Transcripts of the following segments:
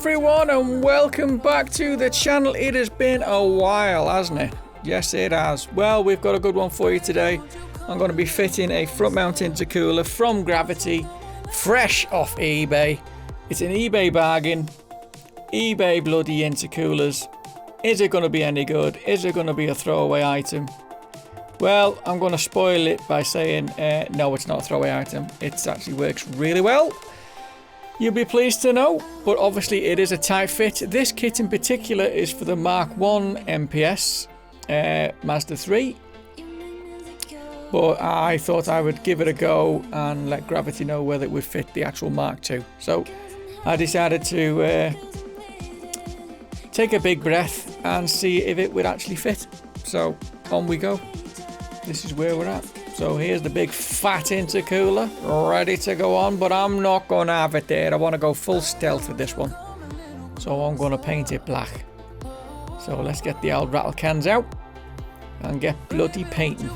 everyone, and welcome back to the channel. It has been a while, hasn't it? Yes, it has. Well, we've got a good one for you today. I'm going to be fitting a front mount intercooler from Gravity, fresh off eBay. It's an eBay bargain. eBay bloody intercoolers. Is it going to be any good? Is it going to be a throwaway item? Well, I'm going to spoil it by saying no, it's not a throwaway item. It actually works really well. You'll be pleased to know, but obviously it is a tight fit. This kit in particular is for the Mark 1 MPS Mazda 3. But I thought I would give it a go and let Gravity know whether it would fit the actual Mark 2. So I decided to take a big breath and see if it would actually fit. So on we go. This is where we're at. So here's the big fat intercooler ready to go on, but I'm not going to have it there. I want to go full stealth with this one. So I'm going to paint it black. So let's get the old rattle cans out and get bloody painting.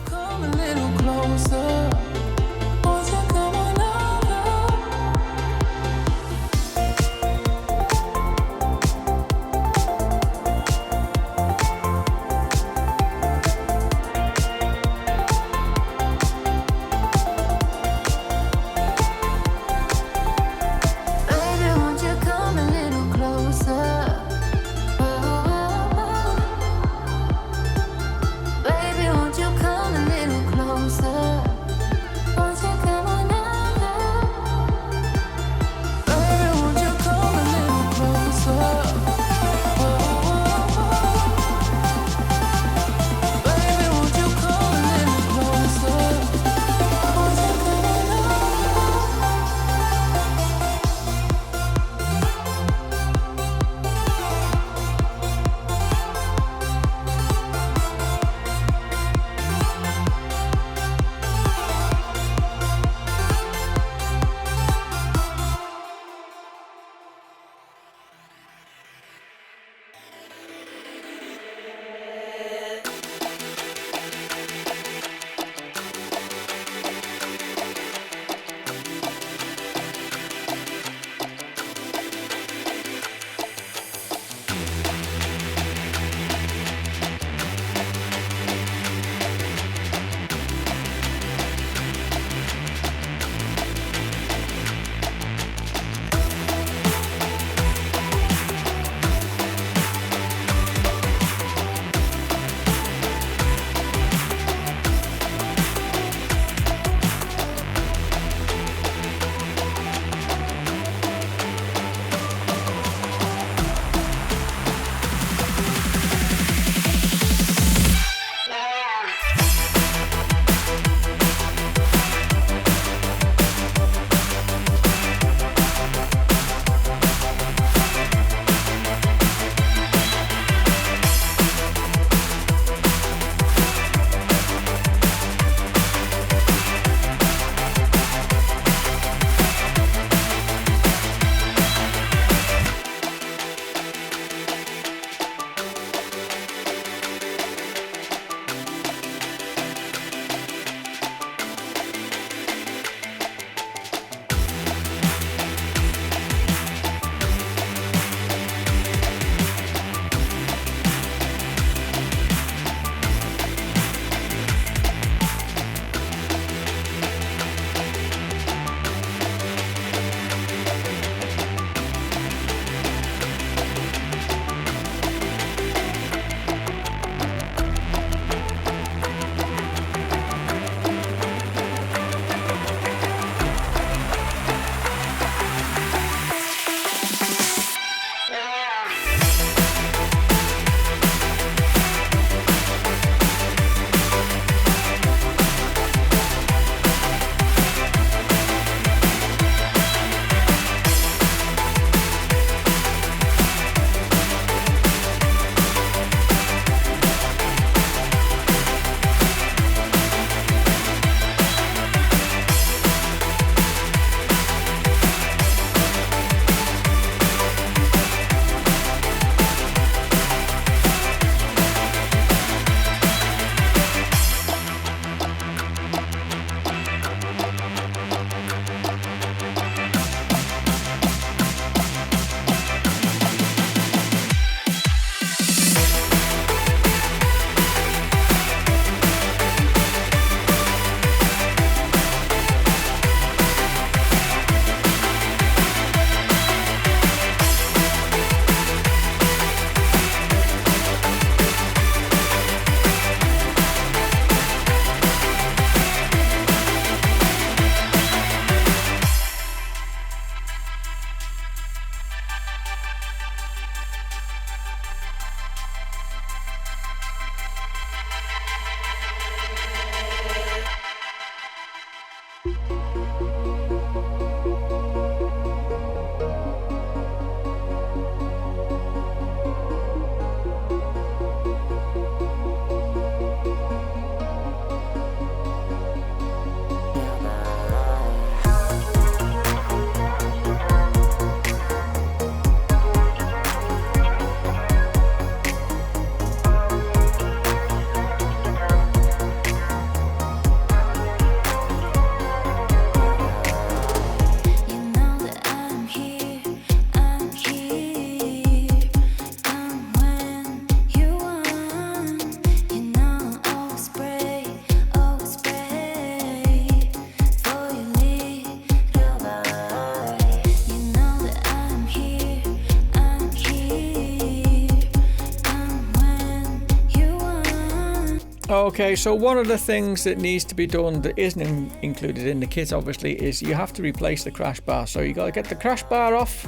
Okay, so one of the things that needs to be done that isn't included in the kit, obviously, is you have to replace the crash bar. So you got to get the crash bar off,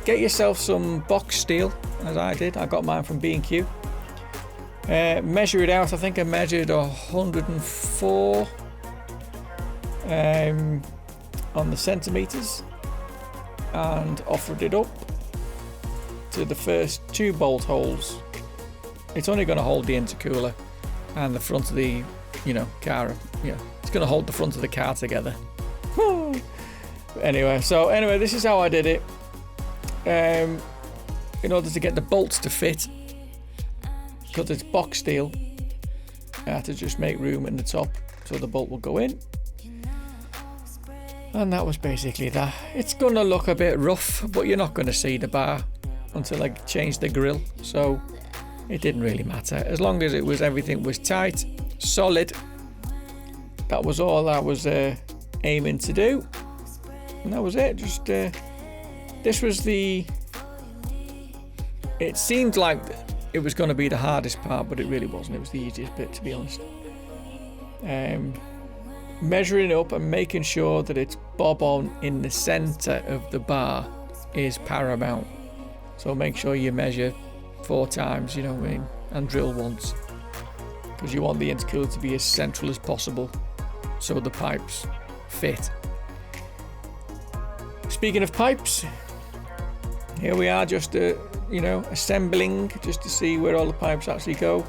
get yourself some box steel, as I did. I got mine from B&Q. Measure it out. I think I measured 104 on the centimeters, and offered it up to the first 2 bolt holes. It's only going to hold the intercooler and the front of the, car. It's going to hold the front of the car together. Anyway, this is how I did it. In order to get the bolts to fit, because it's box steel, I had to just make room in the top so the bolt will go in. And that was basically that. It's going to look a bit rough, but you're not going to see the bar until I change the grill. So it didn't really matter. As long as everything was tight, solid. That was all I was aiming to do. And that was it. Just this was the... It seemed like it was going to be the hardest part, but it really wasn't. It was the easiest bit, to be honest. Measuring up and making sure that it's bob on in the center of the bar is paramount. So make sure you measure 4 times, and drill once, because you want the intercooler to be as central as possible so the pipes fit. Speaking of pipes, here we are, just assembling, just to see where all the pipes actually go.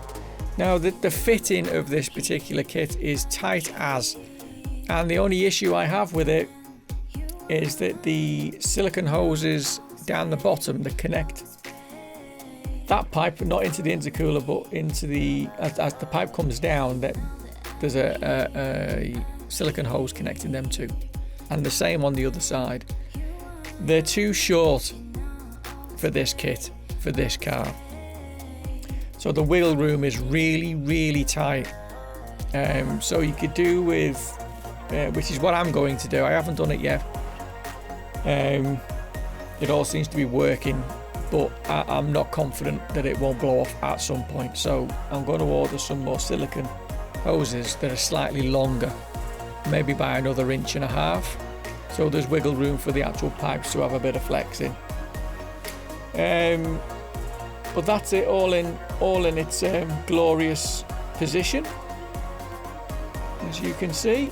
Now the fitting of this particular kit is tight as, and the only issue I have with it is that the silicone hoses down the bottom that connect that pipe, not into the intercooler, but into the, as the pipe comes down, that there's a silicone hose connecting them too, and the same on the other side. They're too short for this kit, for this car. So the wiggle room is really, really tight. So you could do with, which is what I'm going to do. I haven't done it yet. It all seems to be working, but I'm not confident that it won't blow off at some point. So I'm going to order some more silicone hoses that are slightly longer, maybe by another 1.5 inches. So there's wiggle room for the actual pipes to have a bit of flex in. But that's it, all in its glorious position, as you can see,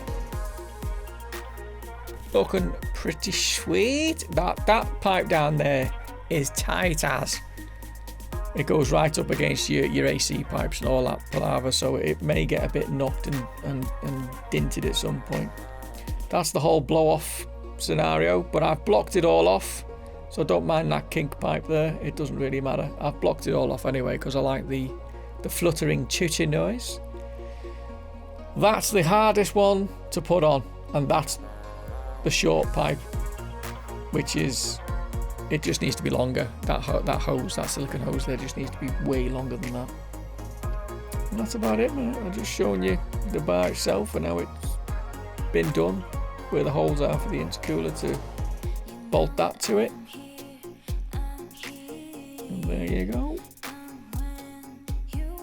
looking pretty sweet. That pipe down there is tight as. It goes right up against your AC pipes and all that palaver, so it may get a bit knocked and dinted at some point. That's the whole blow off scenario, but I've blocked it all off. So don't mind that kink pipe there, it doesn't really matter. I've blocked it all off anyway because I like the fluttering tooting noise. That's the hardest one to put on, and that's the short pipe, which is, it just needs to be longer. That hose, that silicone hose there, just needs to be way longer than that. And that's about it, man. I'm just showing you the bar itself and how it's been done, where the holes are for the intercooler to bolt that to it. And there you go.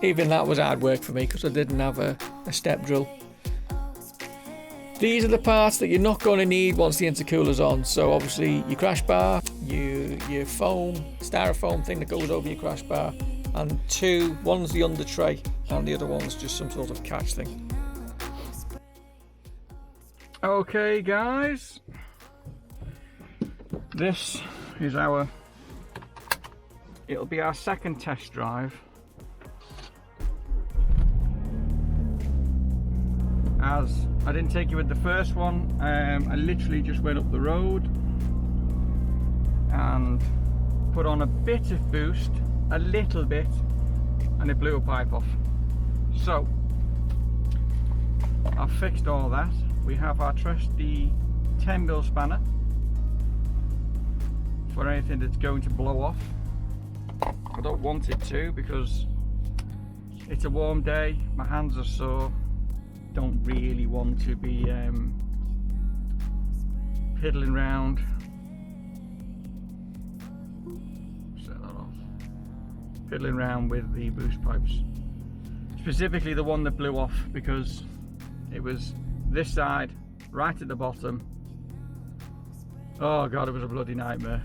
Even that was hard work for me because I didn't have a step drill. These are the parts that you're not going to need once the intercooler's on. So obviously your crash bar, your foam, styrofoam thing that goes over your crash bar, and one's the under tray and the other one's just some sort of catch thing. Okay guys, this is it'll be our second test drive, as I didn't take you with the first one. I literally just went up the road and put on a bit of boost, a little bit, and it blew a pipe off. So I've fixed all that. We have our trusty 10mm spanner for anything that's going to blow off. I don't want it to because it's a warm day, my hands are sore, don't really want to be piddling around. Set that off. Fiddling around with the boost pipes. It's specifically the one that blew off, because it was this side, right at the bottom. Oh god, it was a bloody nightmare.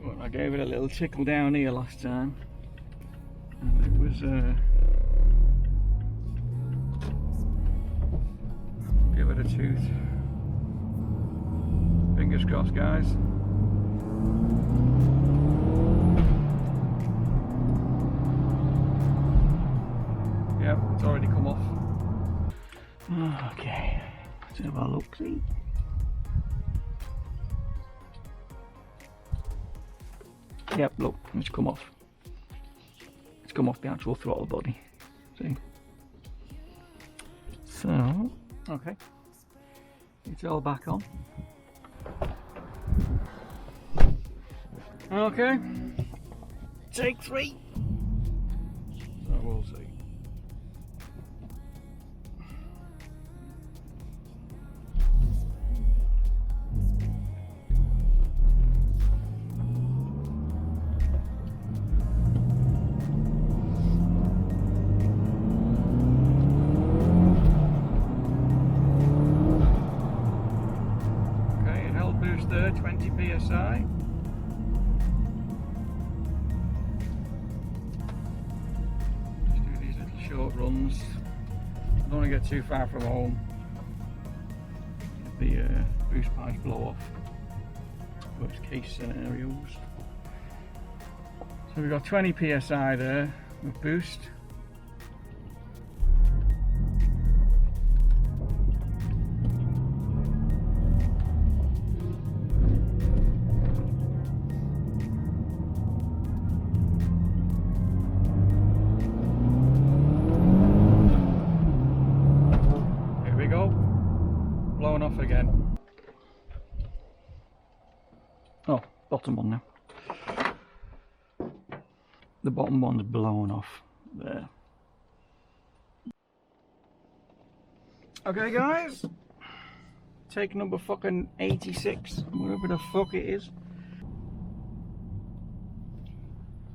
Well, I gave it a little tickle down here last time, and it was give it a tooth. Fingers crossed, guys. Yep, it's already come off. Okay, let's have a look, see. Yep, look, it's come off. It's come off the actual throttle body. See? So, okay. It's all back on. Okay. Take 3. So we'll see. Okay, it held boost there, 20 psi. Short runs. I don't want to get too far from home. The boost pipes blow off. Worst case scenarios. So we've got 20 psi there with boost. Blowing off again. Oh, bottom one now. The bottom one's blown off there. Okay, guys. Take number fucking 86, whatever the fuck it is.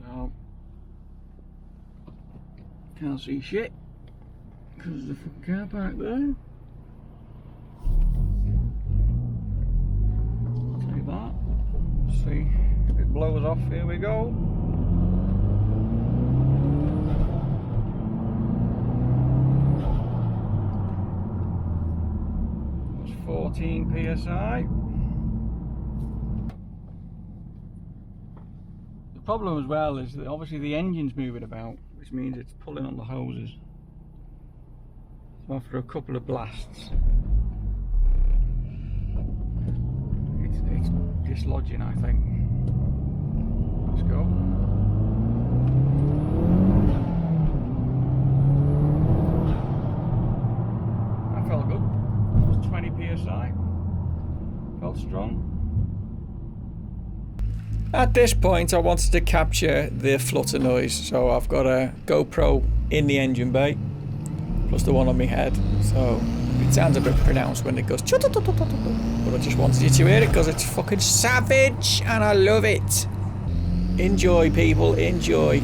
So, can't see shit because the fucking car park there. That. See if it blows off. Here we go. That's 14 psi. The problem as well is that obviously the engine's moving about, which means it's pulling on the hoses. So after a couple of blasts, it's dislodging, I think. Let's go. That felt good. It was 20 psi. Felt strong. At this point, I wanted to capture the flutter noise, so I've got a GoPro in the engine bay, plus the one on my head. So it sounds a bit pronounced when it goes, but I just wanted you to hear it because it's fucking savage and I love it. Enjoy, people, enjoy.